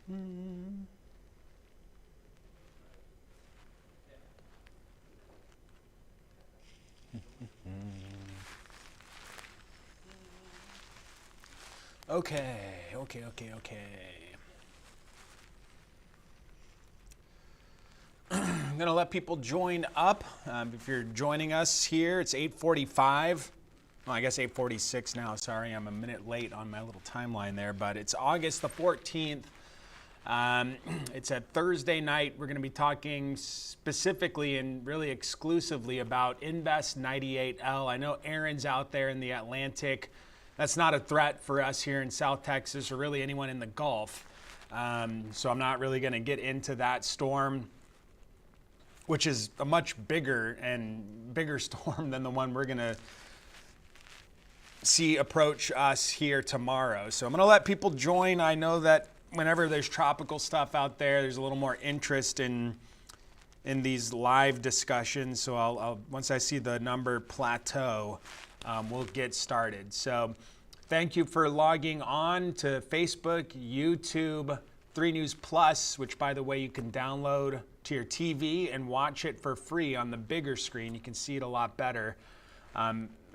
Okay. I'm going to let people join up. If you're joining us here, it's 8:45. Well, I guess 8:46 now. Sorry, I'm a minute late on my little timeline there, but it's August the 14th. It's a Thursday night. We're going to be talking specifically and really exclusively about Invest 98L. I know Aaron's out there in the Atlantic. That's not a threat for us here in South Texas or really anyone in the Gulf. So I'm not really going to get into that storm, which is a much bigger storm than the one we're going to see approach us here tomorrow. So I'm going to let people join. I know that whenever there's tropical stuff out there, there's a little more interest in these live discussions. So I'll once I see the number plateau, we'll get started. So thank you for logging on to Facebook, YouTube, 3 News Plus, which by the way you can download to your TV and watch it for free on the bigger screen. You can see it a lot better,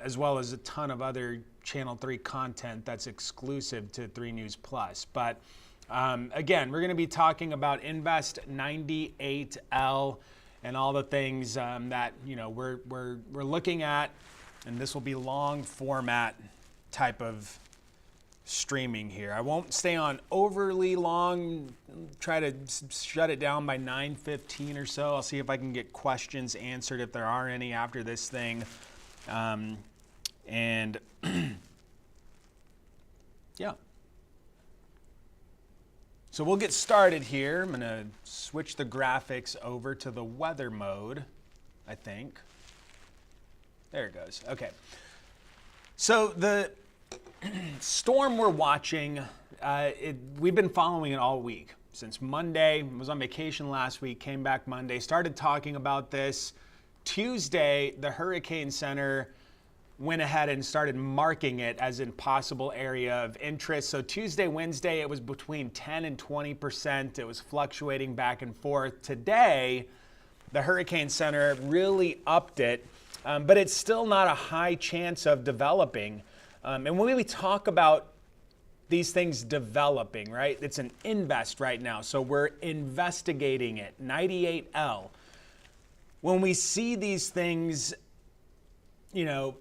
as well as a ton of other Channel 3 content that's exclusive to 3 News Plus. But again, we're going to be talking about Invest 98L and all the things that we're looking at, and this will be long format type of streaming here. I won't stay on overly long. Try to shut it down by 9:15 or so. I'll see if I can get questions answered if there are any after this thing. And yeah. So we'll get started here. I'm going to switch the graphics over to the weather mode, I think. There it goes. Okay. So the storm we're watching, we've been following it all week. Since Monday, I was on vacation last week, came back Monday, started talking about this. Tuesday, the Hurricane Center went ahead and started marking it as a possible area of interest. So Tuesday, Wednesday, it was between 10 and 20%. It was fluctuating back and forth. Today, the Hurricane Center really upped it, but it's still not a high chance of developing. And when we talk about these things developing, right, it's an invest right now. So we're investigating it, 98L. When we see these things, I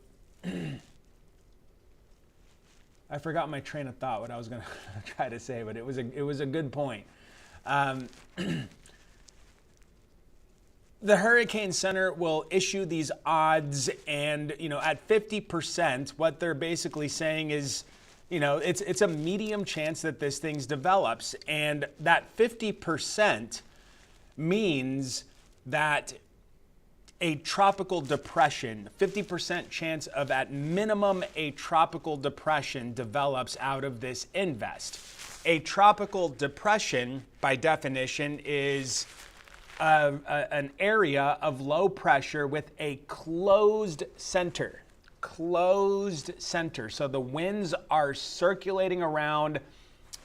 forgot my train of thought, what I was going to try to say, but it was a good point. The Hurricane Center will issue these odds, and at 50%, what they're basically saying is, it's a medium chance that this thing develops, and that 50% means that a tropical depression, 50% chance of at minimum a tropical depression develops out of this invest. A tropical depression, by definition, is an area of low pressure with a closed center. Closed center. So the winds are circulating around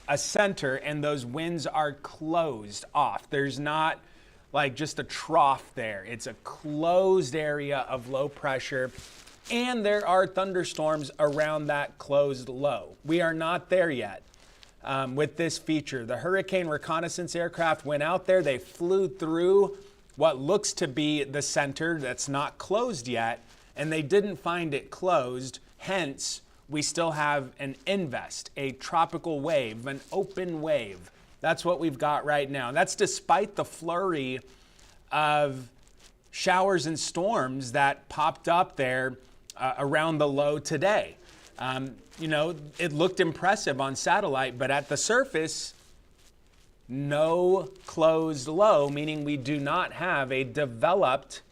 a center and those winds are closed off. There's not like just a trough there. It's a closed area of low pressure, and there are thunderstorms around that closed low. We are not there yet with this feature. The hurricane reconnaissance aircraft went out there. They flew through what looks to be the center that's not closed yet, and they didn't find it closed. Hence, we still have an invest, a tropical wave, an open wave. That's what we've got right now. That's despite the flurry of showers and storms that popped up there around the low today. It looked impressive on satellite, but at the surface, no closed low, meaning we do not have a developed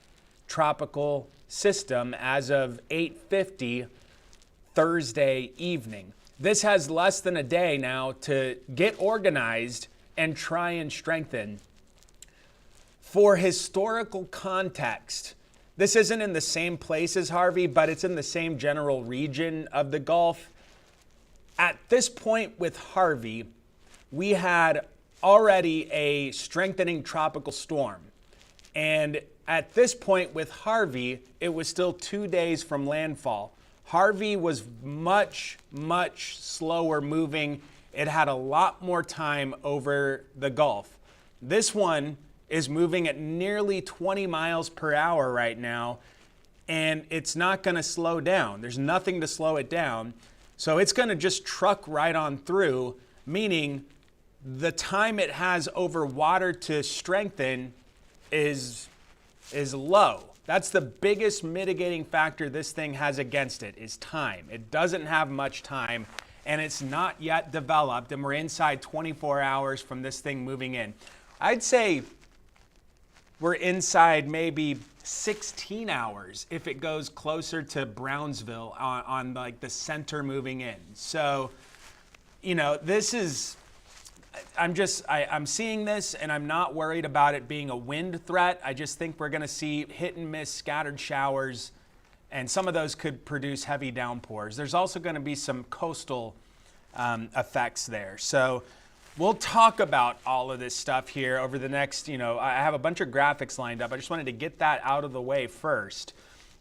tropical system as of 8:50 Thursday evening. This has less than a day now to get organized and try and strengthen. For historical context, this isn't in the same place as Harvey, but it's in the same general region of the Gulf. At this point with Harvey, we had already a strengthening tropical storm. And at this point with Harvey, it was still 2 days from landfall. Harvey was much, much slower moving. It had a lot more time over the Gulf. This one is moving at nearly 20 miles per hour right now, and it's not going to slow down. There's nothing to slow it down. So it's going to just truck right on through, meaning the time it has over water to strengthen is low. That's the biggest mitigating factor this thing has against it, is time. It doesn't have much time, and it's not yet developed, and we're inside 24 hours from this thing moving in. I'd say we're inside maybe 16 hours if it goes closer to Brownsville on like the center moving in. So, you know, this is, I'm seeing this, and I'm not worried about it being a wind threat. I just think we're going to see hit and miss scattered showers, and some of those could produce heavy downpours. There's also going to be some coastal effects there. So we'll talk about all of this stuff here over the next, I have a bunch of graphics lined up. I just wanted to get that out of the way first.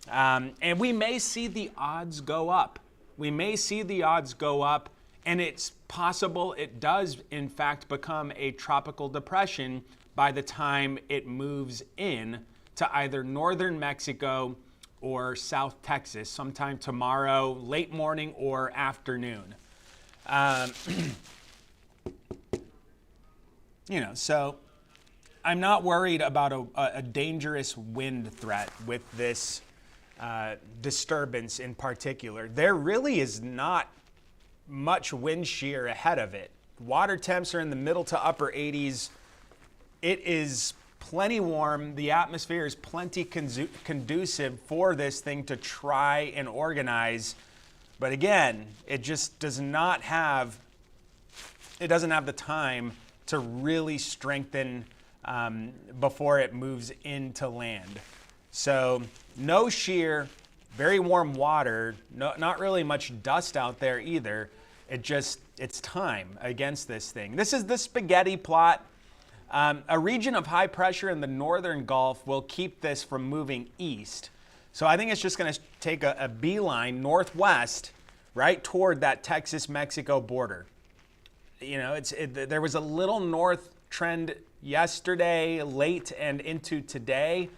And we may see the odds go up. We may see the odds go up, and it's possible it does, in fact, become a tropical depression by the time it moves in to either northern Mexico or South Texas sometime tomorrow, late morning or afternoon. So I'm not worried about a dangerous wind threat with this disturbance in particular. There really is not much wind shear ahead of it. Water temps are in the middle to upper 80s. It is plenty warm. The atmosphere is plenty conducive for this thing to try and organize. But again, it just doesn't have the time to really strengthen before it moves into land. So no shear, very warm water, not really much dust out there either. It's time against this thing. This is the spaghetti plot. A region of high pressure in the northern Gulf will keep this from moving east. So I think it's just going to take a beeline northwest right toward that Texas-Mexico border. There was a little north trend yesterday, late and into today.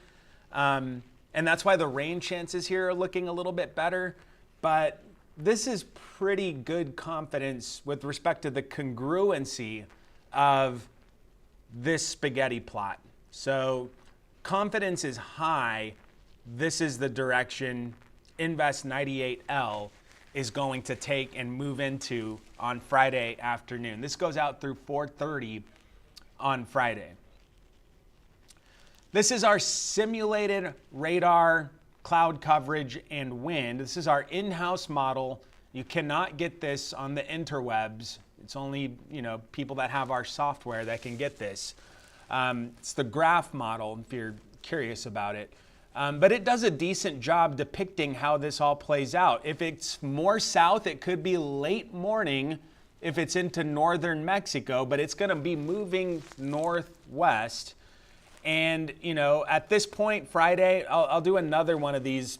And that's why the rain chances here are looking a little bit better. But this is pretty good confidence with respect to the congruency of this spaghetti plot. So confidence is high. This is the direction Invest 98L is going to take and move into on Friday afternoon. This goes out through 4:30 on Friday. This is our simulated radar, cloud coverage, and wind. This is our in-house model. You cannot get this on the interwebs. It's only people that have our software that can get this. It's the graph model if you're curious about it. But it does a decent job depicting how this all plays out. If it's more south, it could be late morning if it's into northern Mexico, but it's going to be moving northwest. And, at this point, Friday, I'll do another one of these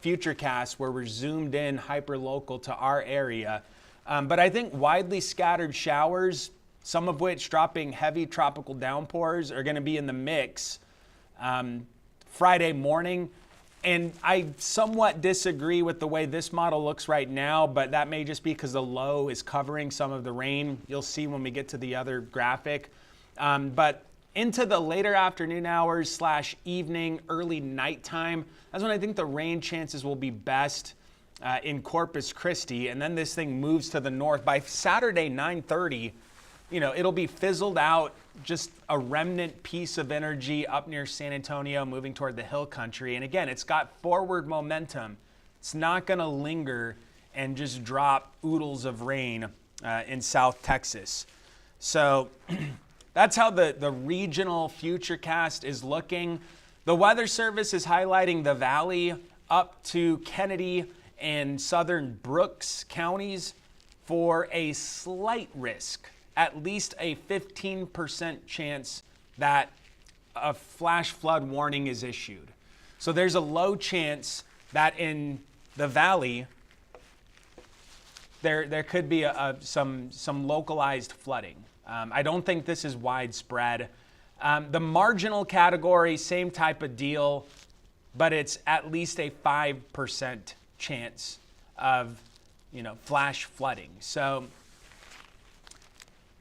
Futurecasts where we're zoomed in hyper-local to our area. But I think widely scattered showers, some of which dropping heavy tropical downpours, are going to be in the mix Friday morning. And I somewhat disagree with the way this model looks right now, but that may just be because the low is covering some of the rain. You'll see when we get to the other graphic. But into the later afternoon hours / evening, early nighttime, that's when I think the rain chances will be best in Corpus Christi. And then this thing moves to the north. By Saturday, 9:30, it'll be fizzled out, just a remnant piece of energy up near San Antonio, moving toward the hill country. And again, it's got forward momentum. It's not going to linger and just drop oodles of rain in South Texas. So that's how the regional Futurecast is looking. The Weather Service is highlighting the valley up to Kennedy and southern Brooks counties for a slight risk at least a 15% chance that a flash flood warning is issued. So there's a low chance that in the valley, there could be some localized flooding. I don't think this is widespread. The marginal category, same type of deal, but it's at least a 5% chance of, flash flooding. So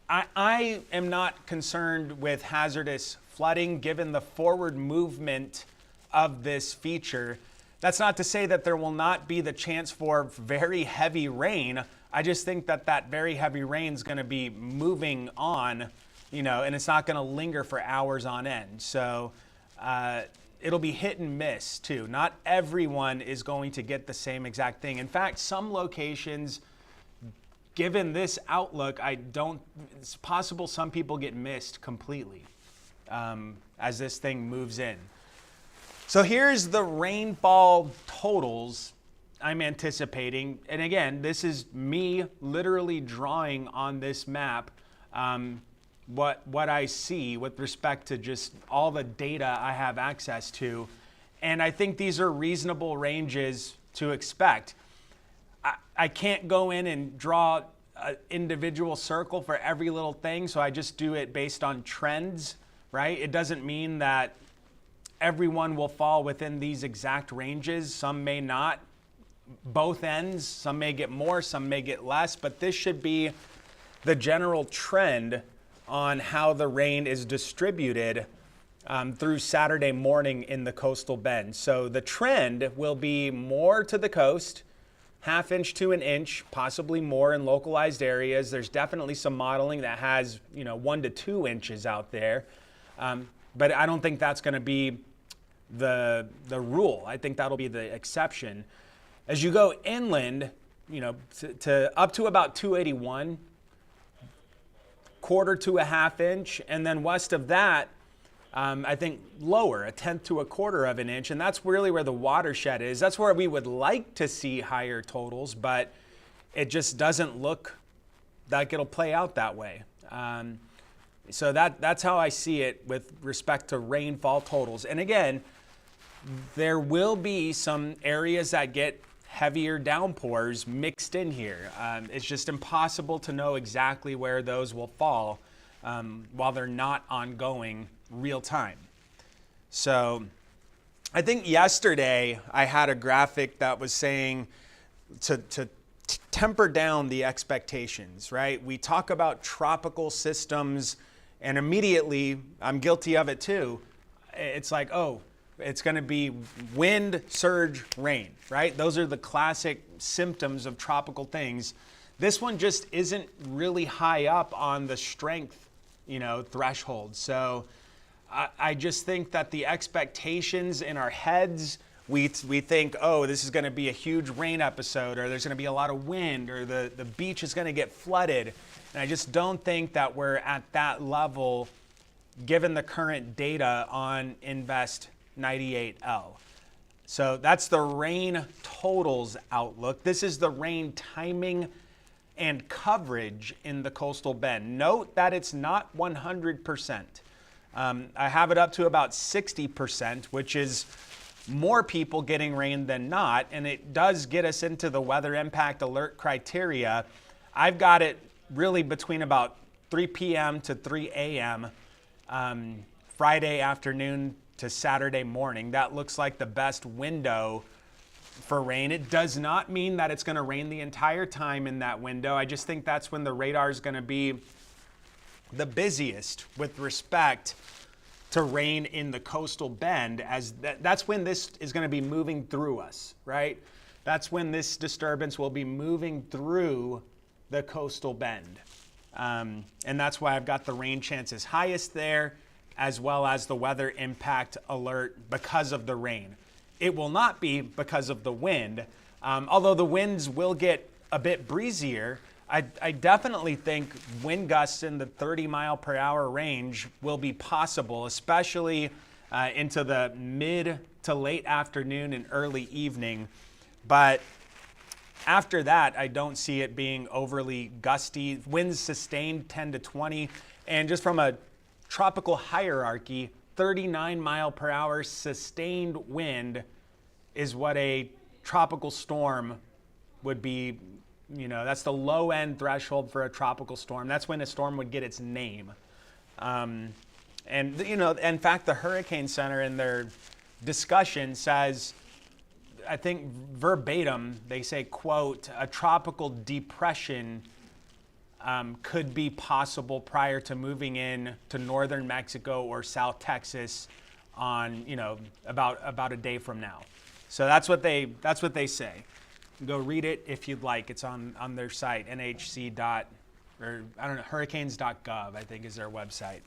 I am not concerned with hazardous flooding given the forward movement of this feature. That's not to say that there will not be the chance for very heavy rain. I just think that very heavy rain is going to be moving on, and it's not going to linger for hours on end. So it'll be hit and miss too. Not everyone is going to get the same exact thing. In fact, some locations, given this outlook, it's possible some people get missed completely as this thing moves in. So here's the rainfall totals I'm anticipating. And again, this is me literally drawing on this map what I see with respect to just all the data I have access to. And I think these are reasonable ranges to expect. I can't go in and draw an individual circle for every little thing, so I just do it based on trends, right? It doesn't mean that everyone will fall within these exact ranges. Some may not. Both ends, some may get more, some may get less, but this should be the general trend on how the rain is distributed through Saturday morning in the coastal bend. So the trend will be more to the coast, 1/2 inch to 1 inch, possibly more in localized areas. There's definitely some modeling that has 1 to 2 inches out there, but I don't think that's going to be the rule. I think that'll be the exception. As you go inland, to up to about 281, 1/4 to 1/2 inch, and then west of that, I think lower, 1/10 to 1/4 of an inch, and that's really where the watershed is. That's where we would like to see higher totals, but it just doesn't look like it'll play out that way. So that's how I see it with respect to rainfall totals. And again, there will be some areas that get heavier downpours mixed in here. It's just impossible to know exactly where those will fall while they're not ongoing real time. So I think yesterday I had a graphic that was saying to temper down the expectations, right? We talk about tropical systems and immediately, I'm guilty of it too, it's like, oh, it's going to be wind, surge, rain, right? Those are the classic symptoms of tropical things. This one just isn't really high up on the strength, threshold. So I just think that the expectations in our heads, we think, oh, this is going to be a huge rain episode, or there's going to be a lot of wind, or the beach is going to get flooded. And I just don't think that we're at that level given the current data on Invest 98L. So that's the rain totals outlook. This is the rain timing and coverage in the coastal bend. Note that it's not 100%. I have it up to about 60%, which is more people getting rain than not, and it does get us into the weather impact alert criteria. I've got it really between about 3 p.m. to 3 a.m. Friday afternoon to Saturday morning. That looks like the best window for rain. It does not mean that it's going to rain the entire time in that window. I just think that's when the radar is going to be the busiest with respect to rain in the coastal bend, as that's when this is going to be moving through us, right? That's when this disturbance will be moving through the coastal bend. And that's why I've got the rain chances highest there, as well as the weather impact alert because of the rain. It will not be because of the wind, although the winds will get a bit breezier. I definitely think wind gusts in the 30 mile per hour range will be possible, especially into the mid to late afternoon and early evening. But After that, I don't see it being overly gusty. Winds sustained 10 to 20. And just from a tropical hierarchy, 39 mile per hour sustained wind is what a tropical storm would be. You know, that's the low end threshold for a tropical storm. That's when a storm would get its name. And, you know, in fact, the Hurricane Center in their discussion says, I think verbatim, they say, quote, a tropical depression could be possible prior to moving in to northern Mexico or South Texas on, you know, about a day from now. So that's what they say. Go read it if you'd like. It's on their site, hurricanes.gov, I think is their website.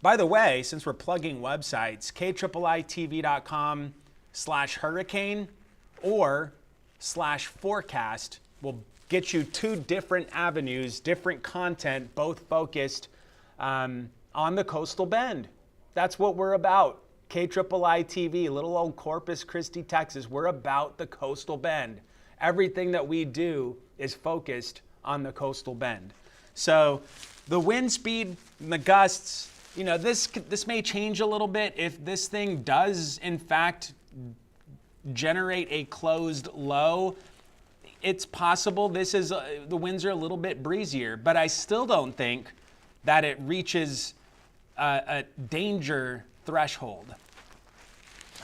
By the way, since we're plugging websites, KIIITV.com/hurricane or /forecast will get you two different avenues, different content, both focused on the coastal bend. That's what we're about. KIII TV, little old Corpus Christi, Texas. We're about the coastal bend. Everything that we do is focused on the coastal bend. So the wind speed and the gusts, you know, this may change a little bit if this thing does, in fact, generate a closed low. It's possible the winds are a little bit breezier, but I still don't think that it reaches a danger threshold.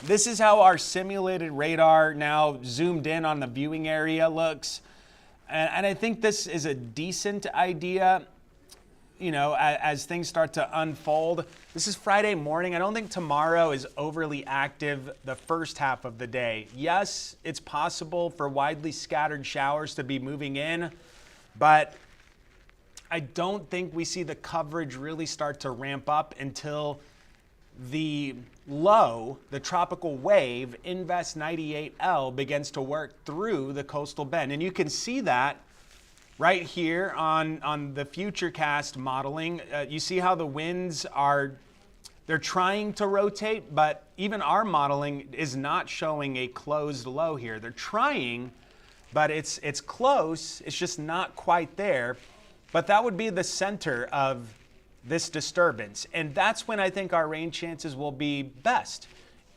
This is how our simulated radar now zoomed in on the viewing area looks. And I think this is a decent idea, you know, as things start to unfold. This is Friday morning. I don't think tomorrow is overly active the first half of the day. Yes, it's possible for widely scattered showers to be moving in, but I don't think we see the coverage really start to ramp up until the low, the tropical wave, Invest 98L, begins to work through the coastal bend. And you can see that right here on the Futurecast modeling. You see how the winds they're trying to rotate, but even our modeling is not showing a closed low here. They're trying, but it's close. It's just not quite there. But that would be the center of this disturbance. And that's when I think our rain chances will be best.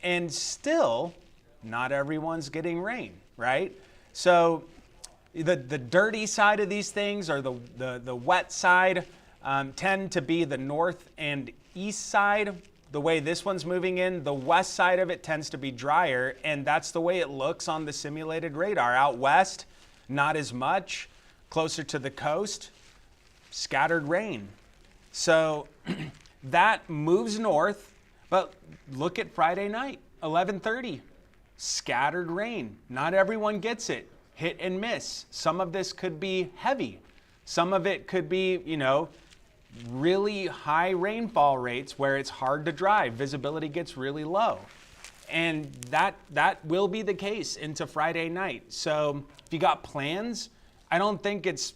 And still, not everyone's getting rain, right? So the dirty side of these things, or the wet side, tend to be the north and east side. The way this one's moving in, the west side of it tends to be drier, and that's the way it looks on the simulated radar. Out west, not as much. Closer to the coast, scattered rain. So that moves north, but look at Friday night, 11:30, scattered rain. Not everyone gets it, hit and miss. Some of this could be heavy. Some of it could be, you know, really high rainfall rates where it's hard to drive. Visibility gets really low. And that will be the case into Friday night. So if you got plans, I don't think it's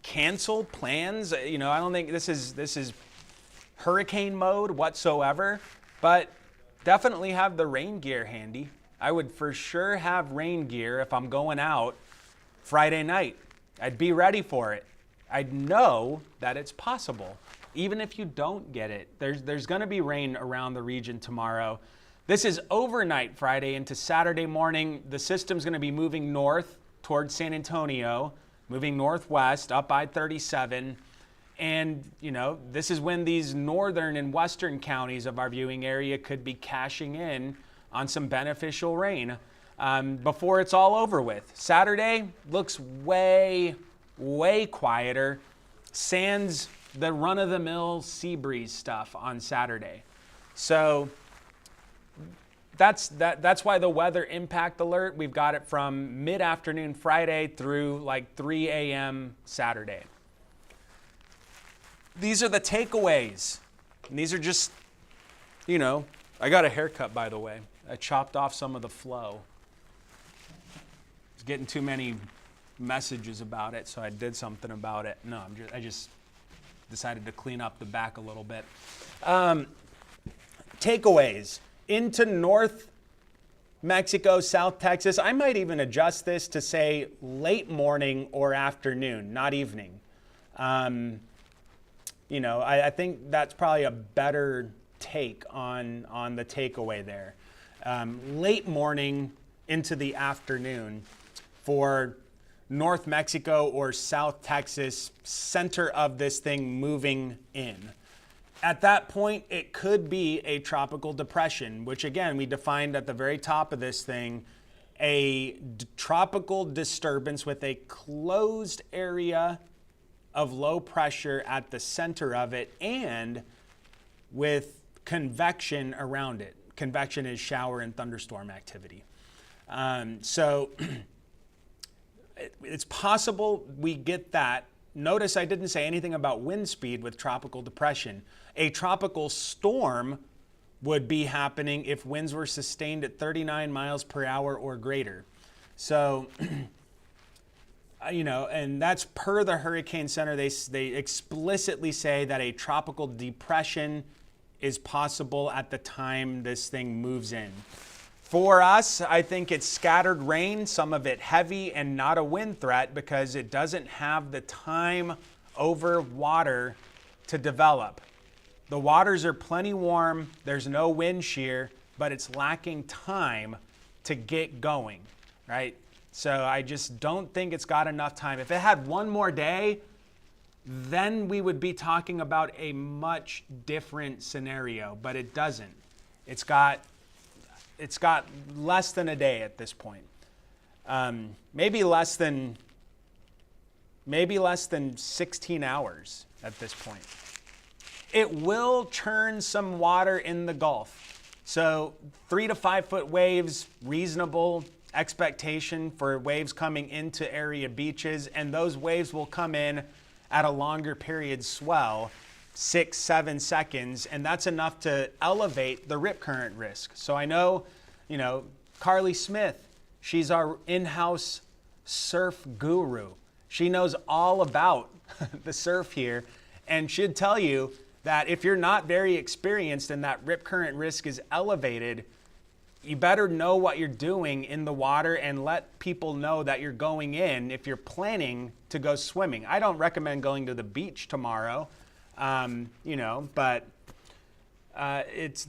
cancel plans. You know, I don't think this is hurricane mode whatsoever, but definitely have the rain gear handy. I would for sure have rain gear if I'm going out Friday night. I'd be ready for it. I'd know that it's possible. Even if you don't get it, there's going to be rain around the region tomorrow. This is overnight Friday into Saturday morning. The system's going to be moving north towards San Antonio, moving northwest up I-37. And, you know, this is when these northern and western counties of our viewing area could be cashing in on some beneficial rain before it's all over with. Saturday looks way, way quieter. Sans the run-of-the-mill sea breeze stuff on Saturday. So that's why the weather impact alert, we've got it from mid-afternoon Friday through like 3 a.m. Saturday. These are the takeaways. And these are just, you know, I got a haircut, by the way. I chopped off some of the flow. I was getting too many messages about it, so I did something about it. No, I just decided to clean up the back a little bit. Takeaways. Into Mexico, South Texas. I might even adjust this to say late morning or afternoon, not evening. You know, I think that's probably a better take on the takeaway there. Late morning into the afternoon for North Mexico or South Texas, center of this thing moving in. At that point, it could be a tropical depression, which again, we defined at the very top of this thing, a tropical disturbance with a closed area of low pressure at the center of it and with convection around it. Convection is shower and thunderstorm activity. So it's possible we get that. Notice I didn't say anything about wind speed with tropical depression. A tropical storm would be happening if winds were sustained at 39 miles per hour or greater. So, you know, and that's per the Hurricane Center. They explicitly say that a tropical depression is possible at the time this thing moves in. For us, I think it's scattered rain, some of it heavy and not a wind threat because it doesn't have the time over water to develop. The waters are plenty warm, there's no wind shear, but it's lacking time to get going, right? So I just don't think it's got enough time. If it had one more day, then we would be talking about a much different scenario, but it doesn't. It's got less than a day at this point. Maybe less than 16 hours at this point. It will churn some water in the Gulf. So 3 to 5 foot waves, reasonable expectation for waves coming into area beaches, and those waves will come in at a longer period swell, 6-7 seconds, and that's enough to elevate the rip current risk. So I know, you know, Carly Smith, she's our in-house surf guru. She knows all about the surf here and should tell you that if you're not very experienced and that rip current risk is elevated, you better know what you're doing in the water and let people know that you're going in if you're planning to go swimming. I don't recommend going to the beach tomorrow, you know, but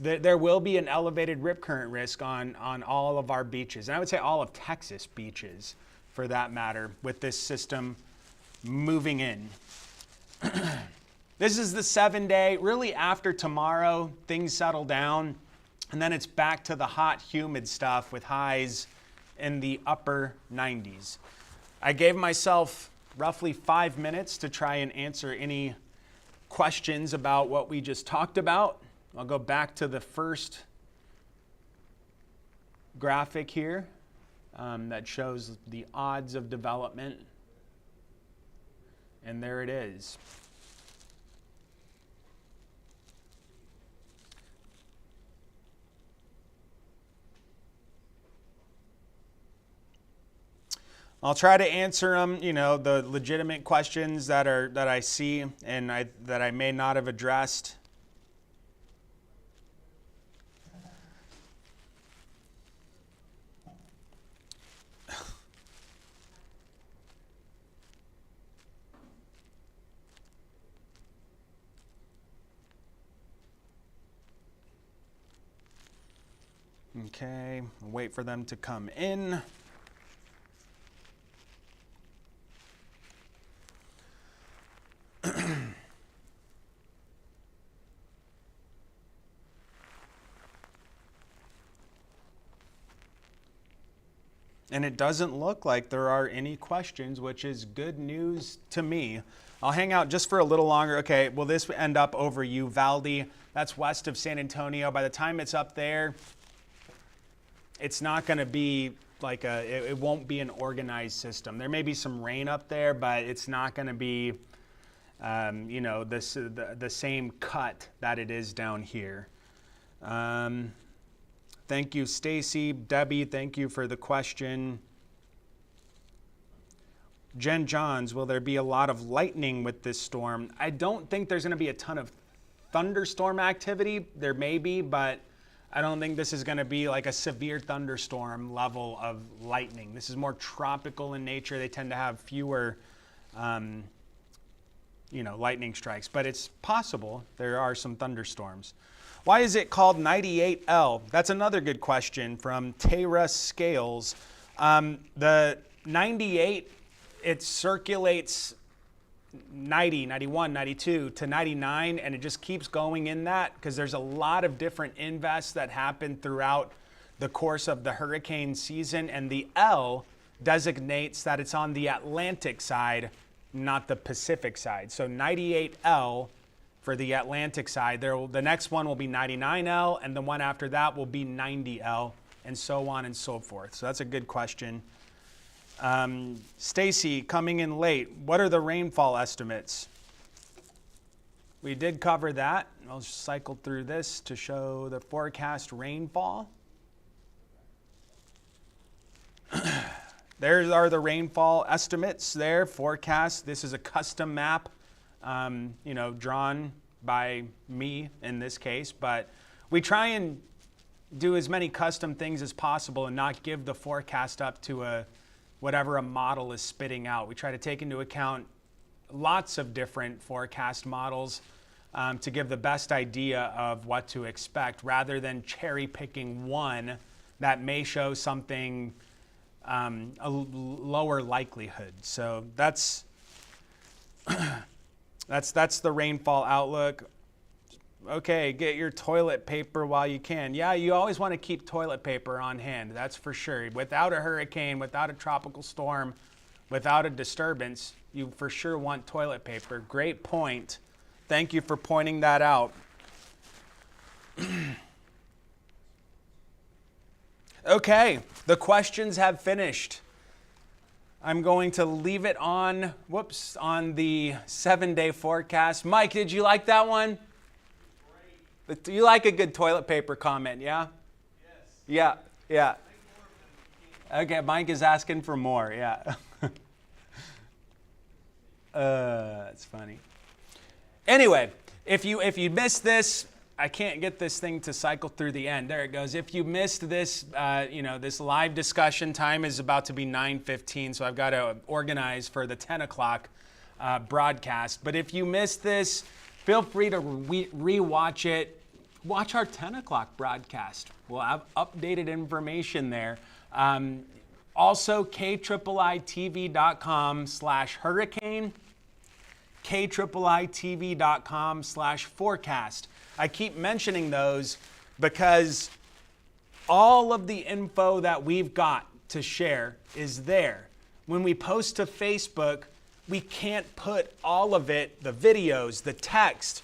there will be an elevated rip current risk on all of our beaches. And I would say all of Texas beaches for that matter with this system moving in. This is the 7-day, really after tomorrow, things settle down. And then it's back to the hot, humid stuff with highs in the upper 90s. I gave myself roughly 5 minutes to try and answer any questions about what we just talked about. I'll go back to the first graphic here that shows the odds of development. And there it is. I'll try to answer them, you know, the legitimate questions that I see and that I may not have addressed. Okay, wait for them to come in. And it doesn't look like there are any questions, which is good news to me. I'll hang out just for a little longer. Okay, will this end up over Uvalde? That's west of San Antonio. By the time it's up there, it's not going to be like it won't be an organized system. There may be some rain up there, but it's not going to be, you know, the same cut that it is down here. Thank you, Stacy. Debbie, thank you for the question. Jen Johns, will there be a lot of lightning with this storm? I don't think there's going to be a ton of thunderstorm activity. There may be, but I don't think this is going to be like a severe thunderstorm level of lightning. This is more tropical in nature. They tend to have fewer, lightning strikes, but it's possible there are some thunderstorms. Why is it called 98L? That's another good question from Tara Scales. The 98, it circulates 90, 91, 92 to 99, and it just keeps going in that because there's a lot of different invests that happen throughout the course of the hurricane season, and the L designates that it's on the Atlantic side, not the Pacific side. So 98L for the Atlantic side. The next one will be 99L, and the one after that will be 90L, and so on and so forth. So that's a good question. Stacy, coming in late, what are the rainfall estimates? We did cover that. I'll just cycle through this to show the forecast rainfall. There are the rainfall estimates there, forecast. This is a custom map, drawn by me in this case, but we try and do as many custom things as possible and not give the forecast up to whatever a model is spitting out. We try to take into account lots of different forecast models to give the best idea of what to expect rather than cherry picking one that may show something a lower likelihood. So that's the rainfall outlook. Okay, get your toilet paper while you can. Yeah, you always want to keep toilet paper on hand, that's for sure. Without a hurricane, without a tropical storm, without a disturbance, you for sure want toilet paper. Great point. Thank you for pointing that out. Okay, the questions have finished. I'm going to leave it on the 7-day forecast. Mike, did you like that one? Great. You like a good toilet paper comment, yeah? Yes. Yeah. Okay, Mike is asking for more, yeah. That's funny. Anyway, if you missed this, I can't get this thing to cycle through the end. There it goes. If you missed this, this live discussion time is about to be 9:15, so I've got to organize for the 10 o'clock broadcast. But if you missed this, feel free to re-watch it. Watch our 10 o'clock broadcast. We'll have updated information there. Also, KIIITV.com/hurricane, KIIITV.com/forecast. I keep mentioning those because all of the info that we've got to share is there. When we post to Facebook, we can't put all of it, the videos, the text,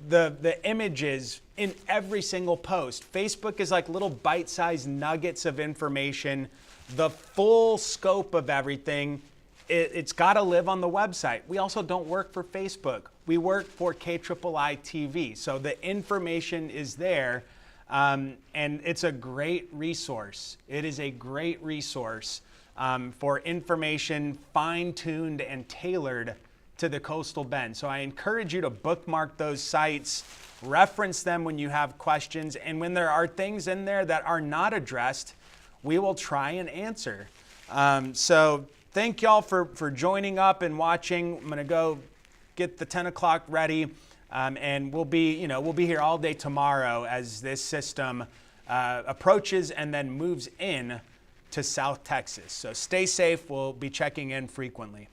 the images in every single post. Facebook is like little bite-sized nuggets of information. The full scope of everything, it's got to live on the website. We also don't work for Facebook. We work for KIII TV. So the information is there, and it's a great resource. It is a great resource for information fine-tuned and tailored to the coastal bend. So I encourage you to bookmark those sites, reference them when you have questions, and when there are things in there that are not addressed, we will try and answer. So thank y'all for joining up and watching. I'm gonna go get the 10 o'clock ready, and we'll be here all day tomorrow as this system approaches and then moves in to South Texas. So stay safe. We'll be checking in frequently.